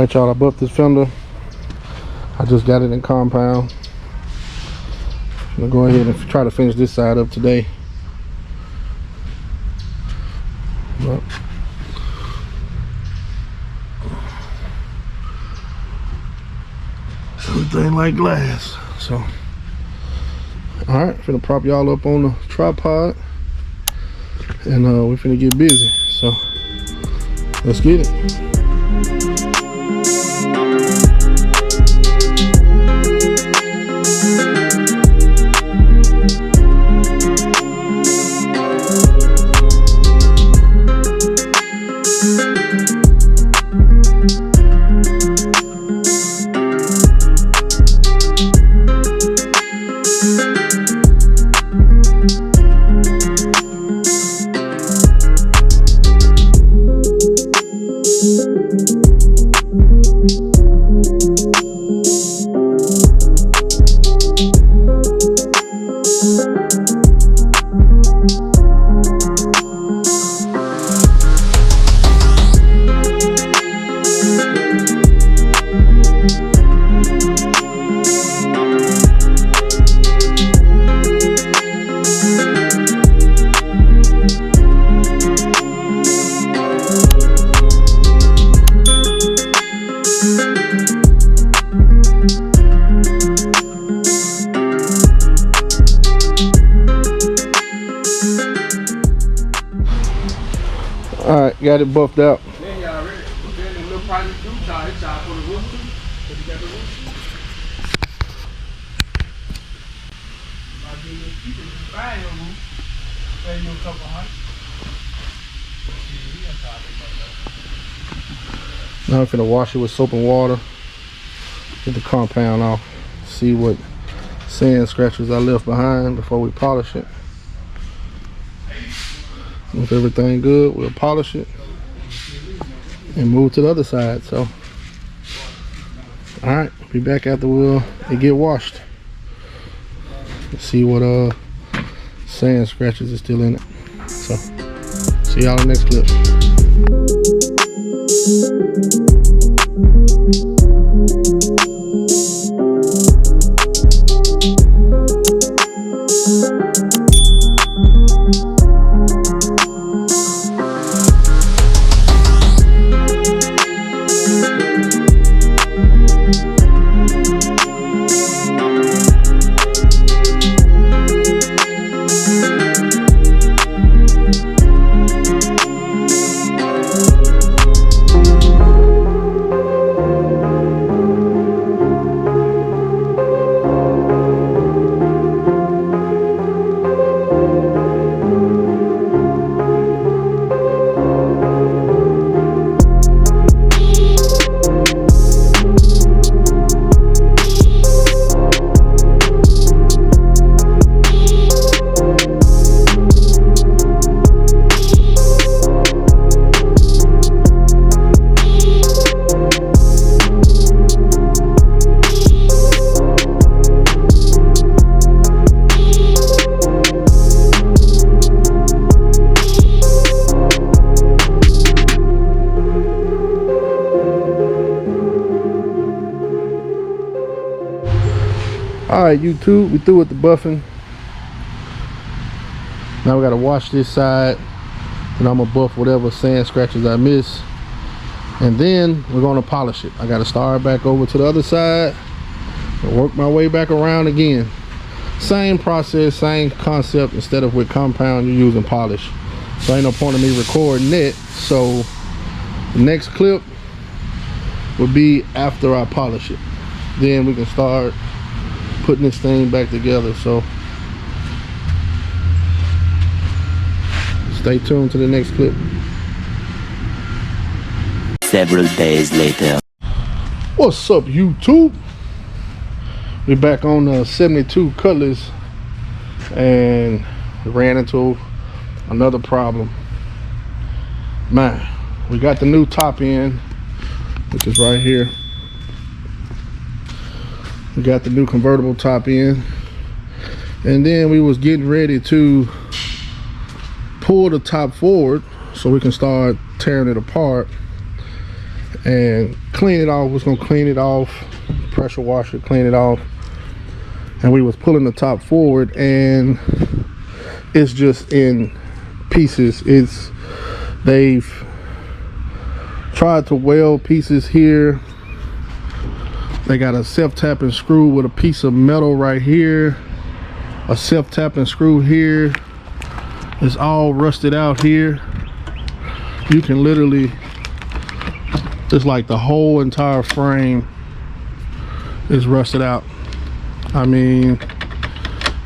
Alright y'all, I buffed this fender. I just got it in compound. I'm gonna go ahead and try to finish this side up today. But everything like glass. So alright, finna prop y'all up on the tripod and we're finna get busy. So let's get it. Alright, got it buffed out. Then y'all ready? Then the little project do charge for the roof. So you got the roof. Might be a little cheaper than buying your roof. Pay you a couple $100. Now I'm finna wash it with soap and water. Get the compound off. See what sand scratches I left behind before we polish it. If everything good, we'll polish it and move to the other side. So alright, be back after it get washed. Let's see what sand scratches is still in it. So see y'all in the next clip. Alright YouTube, we through with the buffing. Now we gotta wash this side, and I'm gonna buff whatever sand scratches I miss, and then we're gonna polish it. I gotta start back over to the other side and work my way back around again. Same process, same concept. Instead of with compound, you're using polish. So ain't no point in me recording it. So the next clip will be after I polish it. Then we can start putting this thing back together. So stay tuned to the next clip. Several days later. What's up YouTube? We back on the 72 Cutlass, and we ran into another problem. Man, we got the new top end, which is right here. We got the new convertible top end, and then we was getting ready to pull the top forward so we can start tearing it apart, and clean it off. Was gonna clean it off, pressure wash it, clean it off. And we was pulling the top forward, and it's just in pieces. They've tried to weld pieces here. They got a self-tapping screw with a piece of metal right here, a self-tapping screw here. It's all rusted out here. You can literally, it's like the whole entire frame is rusted out. I mean,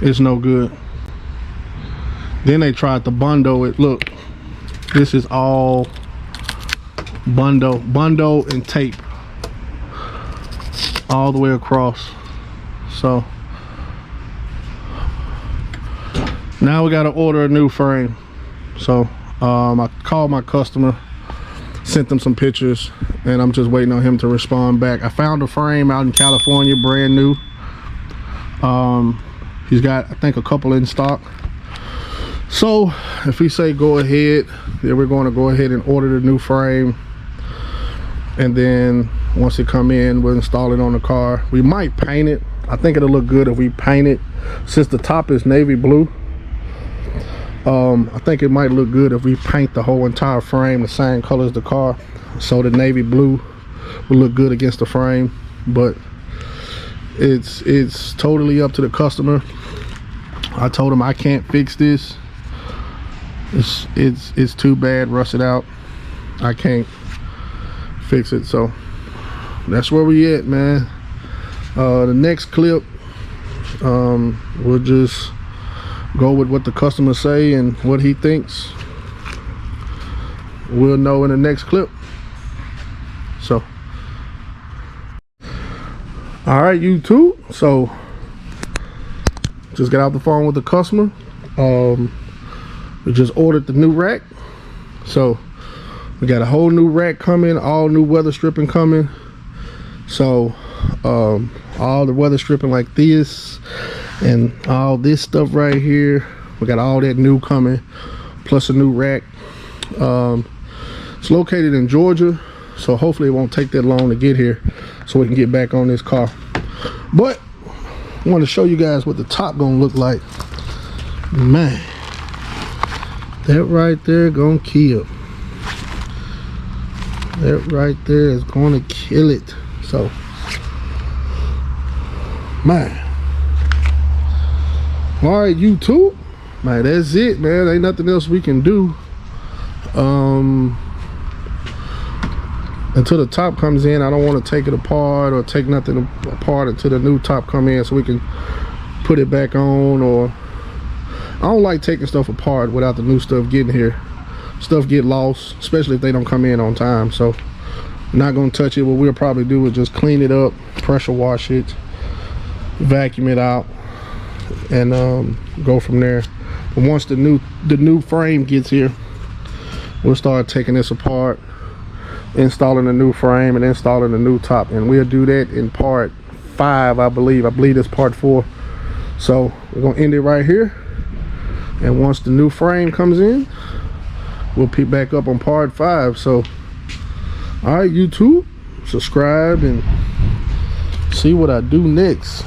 it's no good. Then they tried to bundle it. Look, this is all bundle and tape all the way across. So now we got to order a new frame. So I called my customer, sent them some pictures, and I'm just waiting on him to respond back. I found a frame out in California, brand new. He's got, I think, a couple in stock. So if we say go ahead, then we're going to go ahead and order the new frame, and then once it come in, we'll install it on the car. We might paint it. I think it'll look good if we paint it, since the top is navy blue. I think it might look good if we paint the whole entire frame the same color as the car, so the navy blue will look good against the frame. But it's totally up to the customer. I told him I can't fix this. It's too bad, rusted out. I can't fix it. So that's where we at, man. The next clip, we'll just go with what the customer say and what he thinks. We'll know in the next clip. So all right, YouTube, so just got off the phone with the customer. We just ordered the new rack, so we got a whole new rack coming, all new weather stripping coming. So all the weather stripping like this and all this stuff right here, we got all that new coming, plus a new rack. It's located in Georgia, so hopefully it won't take that long to get here, so we can get back on this car. But I want to show you guys what the top gonna look like. Man, that right there gonna kill. That right there is gonna kill it. So, man, all right, YouTube, man, that's it, man. Ain't nothing else we can do until the top comes in. I don't want to take it apart or take nothing apart until the new top come in, so we can put it back on. Or I don't like taking stuff apart without the new stuff getting here. Stuff get lost, especially if they don't come in on time. So I'm not gonna touch it. What we'll probably do is just clean it up, pressure wash it, vacuum it out, and go from there. But once the new frame gets here, we'll start taking this apart, installing a new frame, and installing a new top. And we'll do that in part 5, I believe. I believe it's part 4. So we're gonna end it right here, and once the new frame comes in, we'll pick back up on part 5. So all right, YouTube, subscribe and see what I do next.